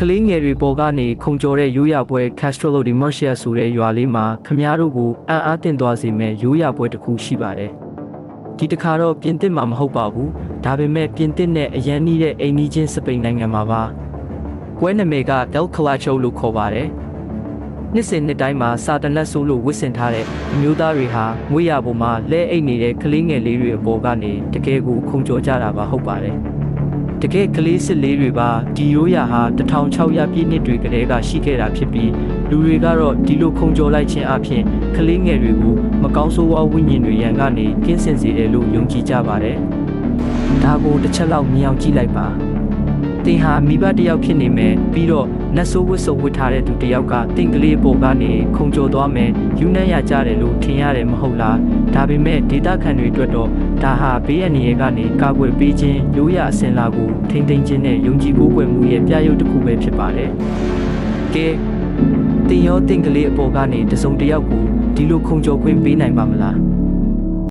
ကလေးငယ်တွေပေါ်ကနေခုံကျော်တဲ့ရိုးရာပွဲ Castello di Murcia ဆိုတဲ့ရွာလေးမှာခမားတို့ကိုအံ့အားသင့်သွားစေမဲ့ရိုးရာပွဲတစ်ခုရှိပါတယ်။ဒီတစ်ခါတော့ပြင်သစ်မှာမဟုတ်ပါဘူး။ဒါပေမဲ့ပြင်သစ်နဲ့အရန်နီးတဲ့အိမ်နီးချင်းစပိန်နိုင်ငံမှာပါ။ပွဲနာမည်က El Calacho လို့ခေါ်ပါတယ်။နှစ်စဉ်နှစ်တိုင်းမှာစာတနတ်ဆိုးလို့ဝစ်ဆင်ထားတဲ့အမျိုးသားတွေဟာငွေရပေါ်မှာလဲအိတ်နေတဲ့ကလေးငယ်လေးတွေအပေါ်ကနေတကယ်ကိုခုံကျော်ကြတာပါဟုတ်ပါတယ်။တကယ်ကလေးစစ်လေးတွေပါဒီရိုးရာဟာ1600ပြည့်နှစ်တွေကတည်းကရှိခဲ့တာဖြစ်ပြီးလူတွေကတော့ဒီလိုခုံကျော်လိုက်ခြင်းအပြင်ကလေးငယ်တွေကိုမကောင်းဆိုးဝါးဝိညာဉ်တွေရန်ကနေကင်းစင်စေတယ်လို့ယုံကြည်ကြပါတယ်။ဒါကိုတစ်ချက်လောက်မြင်အောင်ကြည့်လိုက်ပါ။တင်ဟာမိဘတစ်ယောက်ဖြစ်နေမယ်ပြီးတော့နတ်ဆိုးဝတ်စုံဝတ်ထားတဲ့သူတစ်ယောက်ကတင်ကလေးပေါ်ကနေခုံကျော်သွားမယ်ယူနှံ့ရကြတယ်လို့ထင်ရတယ်မဟုတ်လား။ဒါပေမဲ့ဒေတာခန်တွေအတွက်တော့ဒါဟာဘေးအန္တရာယ်ကနေကာကွယ်ပေးခြင်းရိုးရာအစဉ်လာကိုထိမ့်သိမ်းခြင်းနဲ့ယုံကြည်ကိုးကွယ်မှုရဲ့ပြရုပ်တစ်ခုပဲဖြစ်ပါတယ်။ကဲတင်ရောတင်ကလေးအပေါ်ကနေတစုံတစ်ယောက်ကိုဒီလိုခုံကျော်ခွင့်ပေးနိုင်ပါမလား။